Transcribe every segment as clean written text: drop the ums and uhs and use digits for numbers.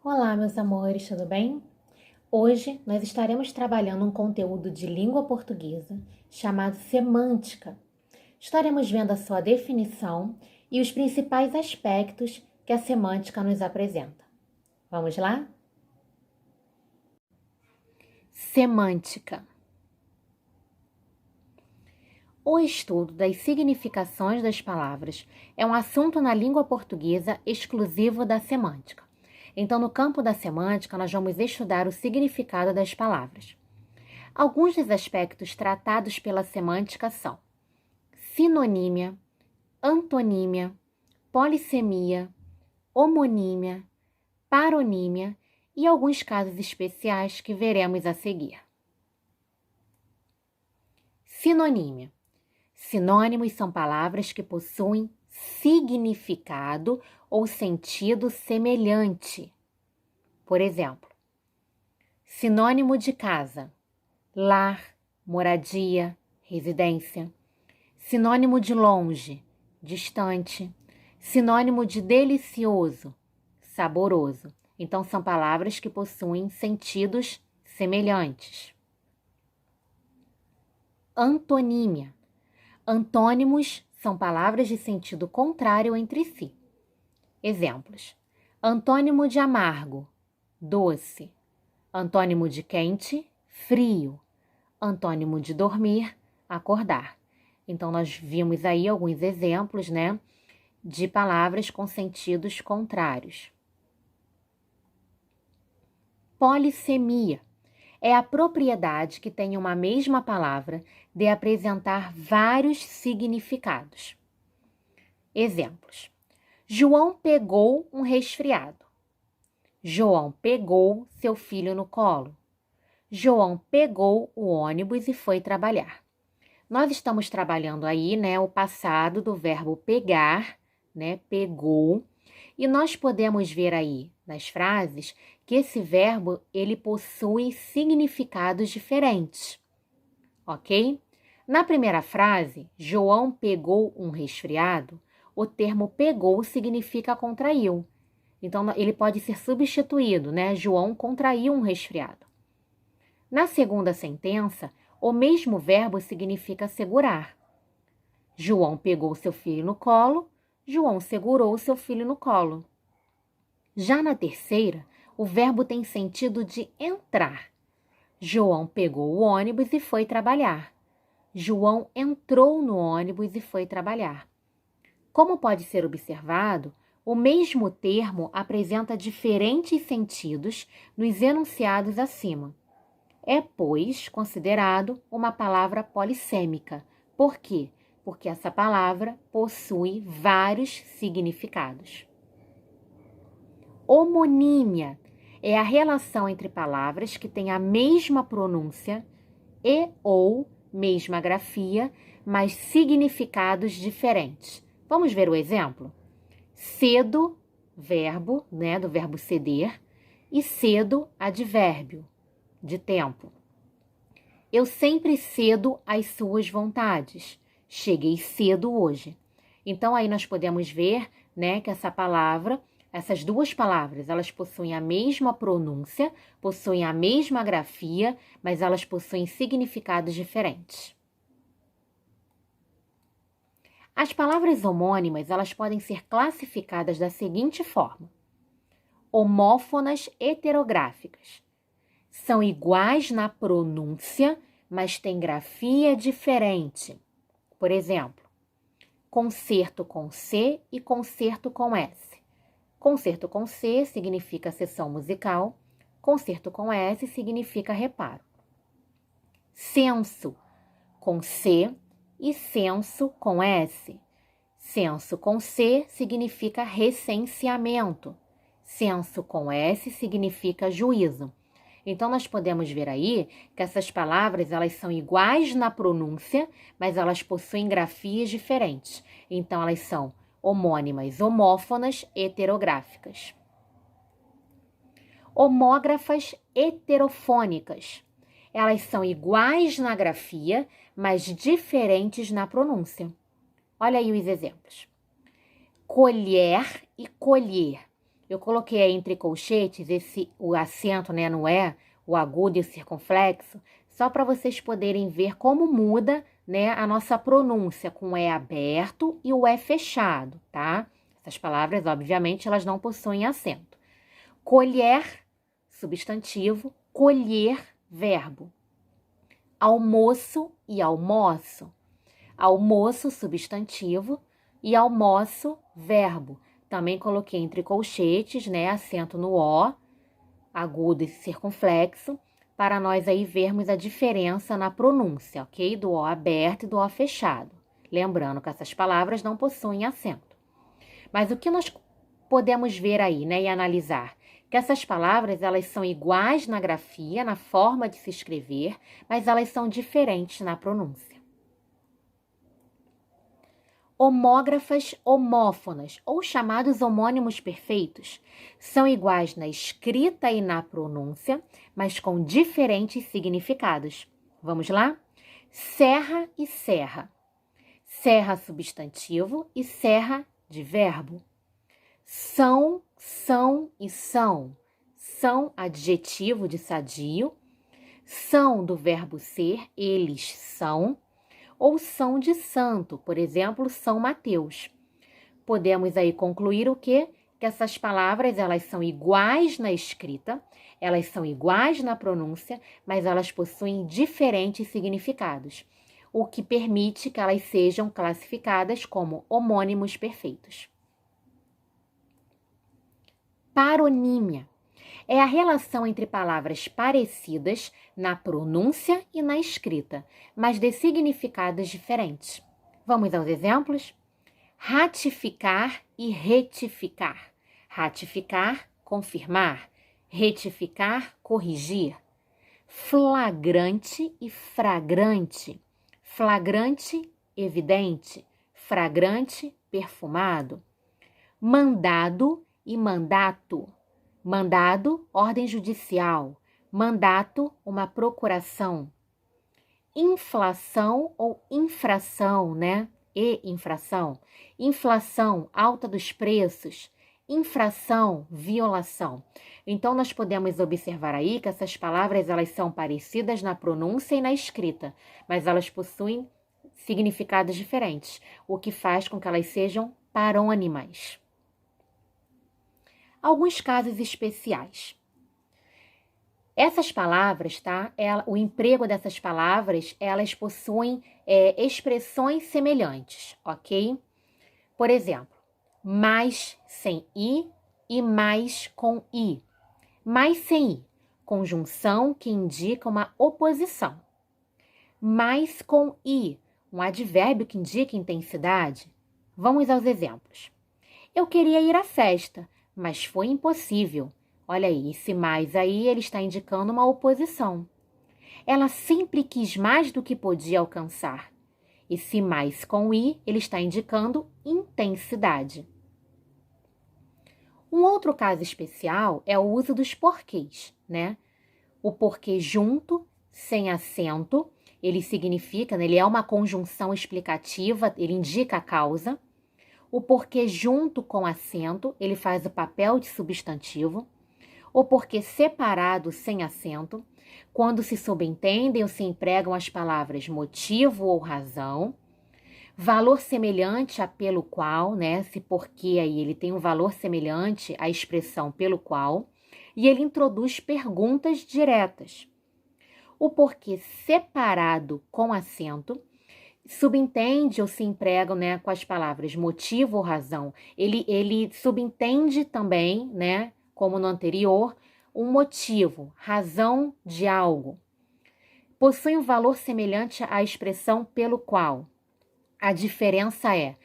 Olá, meus amores, tudo bem? Hoje nós estaremos trabalhando um conteúdo de língua portuguesa chamado semântica. Estaremos vendo a sua definição e os principais aspectos que a semântica nos apresenta. Vamos lá? Semântica. O estudo das significações das palavras é um assunto na língua portuguesa exclusivo da semântica. Então, no campo da semântica, nós vamos estudar o significado das palavras. Alguns dos aspectos tratados pela semântica são sinonímia, antonímia, polissemia, homonímia, paronímia e alguns casos especiais que veremos a seguir. Sinonímia. Sinônimos são palavras que possuem significado ou sentido semelhante. Por exemplo, sinônimo de casa, lar, moradia, residência. Sinônimo de longe, distante. Sinônimo de delicioso, saboroso. Então, são palavras que possuem sentidos semelhantes. Antonímia. Antônimos são palavras de sentido contrário entre si. Exemplos: antônimo de amargo, doce. Antônimo de quente, frio. Antônimo de dormir, acordar. Então, nós vimos aí alguns exemplos, de palavras com sentidos contrários. Polissemia é a propriedade que tem uma mesma palavra de apresentar vários significados. Exemplos: João pegou um resfriado. João pegou seu filho no colo. João pegou o ônibus e foi trabalhar. Nós estamos trabalhando aí, o passado do verbo pegar, pegou, e nós podemos ver aí nas frases que esse verbo ele possui significados diferentes, ok? Na primeira frase, João pegou um resfriado, o termo pegou significa contraiu. Então, ele pode ser substituído, João contraiu um resfriado. Na segunda sentença, o mesmo verbo significa segurar. João pegou seu filho no colo, João segurou seu filho no colo. Já na terceira, o verbo tem sentido de entrar. João pegou o ônibus e foi trabalhar. João entrou no ônibus e foi trabalhar. Como pode ser observado, o mesmo termo apresenta diferentes sentidos nos enunciados acima. É, pois, considerado uma palavra polissêmica. Por quê? Porque essa palavra possui vários significados. Homonímia é a relação entre palavras que têm a mesma pronúncia e ou mesma grafia, mas significados diferentes. Vamos ver o exemplo? Cedo, verbo, do verbo ceder, e cedo, advérbio, de tempo. Eu sempre cedo às suas vontades. Cheguei cedo hoje. Então, aí nós podemos ver, que essas duas palavras, elas possuem a mesma pronúncia, possuem a mesma grafia, mas elas possuem significados diferentes. As palavras homônimas, elas podem ser classificadas da seguinte forma: homófonas heterográficas. São iguais na pronúncia, mas têm grafia diferente. Por exemplo, concerto com C e concerto com S. Concerto com C significa sessão musical, concerto com S significa reparo. Censo com C e censo com S. Censo com C significa recenseamento. Censo com S significa juízo. Então, nós podemos ver aí que essas palavras elas são iguais na pronúncia, mas elas possuem grafias diferentes. Então, elas são homônimas, homófonas, heterográficas. Homógrafas heterofônicas. Elas são iguais na grafia, mas diferentes na pronúncia. Olha aí os exemplos. Colher e colher Eu coloquei aí entre colchetes o acento, né, no E, o agudo e o circunflexo, só para vocês poderem ver como muda, né, a nossa pronúncia com o E aberto e o E fechado, tá? Essas palavras, obviamente, elas não possuem acento. Colher, substantivo, colher, verbo. Almoço e almoço. Almoço, substantivo, e almoço, verbo. Também coloquei entre colchetes, né, acento no O, agudo e circunflexo, para nós aí vermos a diferença na pronúncia, ok? Do O aberto e do O fechado. Lembrando que essas palavras não possuem acento. Mas o que nós podemos ver aí, né, e analisar? Que essas palavras, elas são iguais na grafia, na forma de se escrever, mas elas são diferentes na pronúncia. Homógrafas homófonas, ou chamados homônimos perfeitos, são iguais na escrita e na pronúncia, mas com diferentes significados. Vamos lá? Serra e serra. Serra substantivo e serra de verbo. São e são. São adjetivo de sadio. São do verbo ser, eles são. Ou são de santo, por exemplo, São Mateus. Podemos aí concluir o quê? Que essas palavras, elas são iguais na escrita, elas são iguais na pronúncia, mas elas possuem diferentes significados, o que permite que elas sejam classificadas como homônimos perfeitos. Paronímia é a relação entre palavras parecidas na pronúncia e na escrita, mas de significados diferentes. Vamos aos exemplos? Ratificar e retificar. Ratificar, confirmar. Retificar, corrigir. Flagrante e fragrante. Flagrante, evidente. Fragrante, perfumado. Mandado e mandato. Mandado, ordem judicial. Mandato, uma procuração. Inflação ou infração, né? E infração. Inflação, alta dos preços. Infração, violação. Então, nós podemos observar aí que essas palavras, elas são parecidas na pronúncia e na escrita, mas elas possuem significados diferentes, o que faz com que elas sejam parônimas. Alguns casos especiais. Essas palavras, tá? O emprego dessas palavras, elas possuem expressões semelhantes, ok? Por exemplo, mais sem i e mais com i. Mais sem i, conjunção que indica uma oposição. Mais com i, um advérbio que indica intensidade. Vamos aos exemplos. Eu queria ir à festa, mas foi impossível. Olha aí, esse mais aí, ele está indicando uma oposição. Ela sempre quis mais do que podia alcançar. Esse mais com i, ele está indicando intensidade. Um outro caso especial é o uso dos porquês, né? O porquê junto, sem acento, ele significa, né, ele é uma conjunção explicativa, ele indica a causa. O porquê junto com acento, ele faz o papel de substantivo. O porquê separado sem acento, quando se subentendem ou se empregam as palavras motivo ou razão. Valor semelhante a pelo qual, né? Esse porquê aí, ele tem um valor semelhante à expressão pelo qual. E ele introduz perguntas diretas. O porquê separado com acento subentende ou se empregam, né, com as palavras motivo ou razão. Ele subentende também, né, como no anterior, um motivo, razão de algo. Possui um valor semelhante à expressão pelo qual. A diferença é,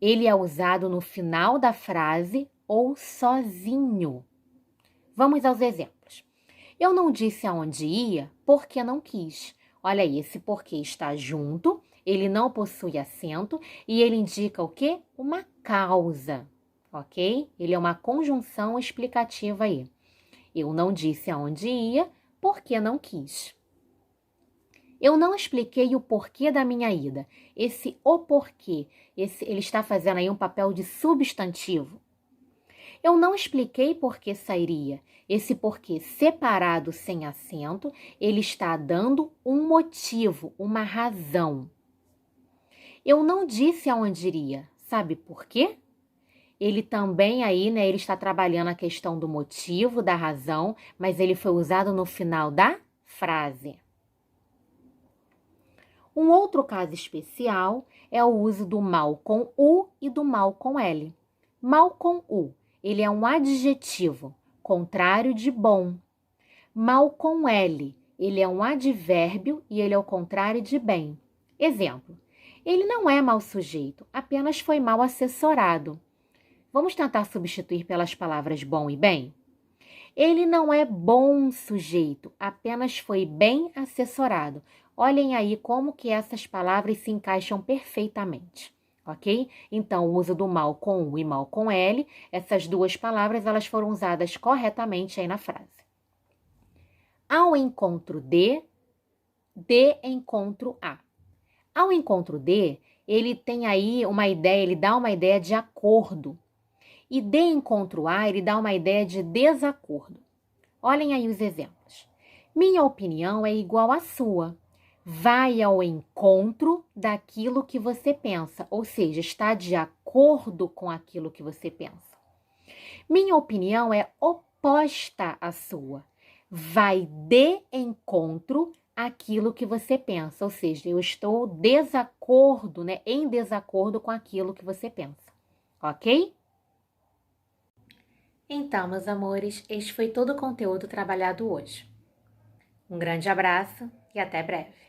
ele é usado no final da frase ou sozinho. Vamos aos exemplos. Eu não disse aonde ia porque não quis. Olha aí, esse porquê está junto, ele não possui acento e ele indica o quê? Uma causa, ok? Ele é uma conjunção explicativa aí. Eu não disse aonde ia porque não quis. Eu não expliquei o porquê da minha ida. Esse o porquê, ele está fazendo aí um papel de substantivo. Eu não expliquei por que sairia. Esse porquê separado sem acento, ele está dando um motivo, uma razão. Eu não disse aonde iria. Sabe por quê? Ele também aí, né, ele está trabalhando a questão do motivo, da razão, mas ele foi usado no final da frase. Um outro caso especial é o uso do mal com U e do mal com L. Mal com U, ele é um adjetivo, contrário de bom. Mal com L, ele é um advérbio e ele é o contrário de bem. Exemplo, ele não é mau sujeito, apenas foi mal assessorado. Vamos tentar substituir pelas palavras bom e bem? Ele não é bom sujeito, apenas foi bem assessorado. Olhem aí como que essas palavras se encaixam perfeitamente, ok? Então, o uso do mal com U e mal com L, essas duas palavras, elas foram usadas corretamente aí na frase. Ao encontro de encontro a. Ao encontro de, ele tem aí uma ideia, ele dá uma ideia de acordo. E de encontro a, ele dá uma ideia de desacordo. Olhem aí os exemplos. Minha opinião é igual à sua. Vai ao encontro daquilo que você pensa, ou seja, está de acordo com aquilo que você pensa. Minha opinião é oposta à sua. Vai de encontro àquilo que você pensa, ou seja, eu estou desacordo, né, em desacordo com aquilo que você pensa, ok? Então, meus amores, este foi todo o conteúdo trabalhado hoje. Um grande abraço e até breve.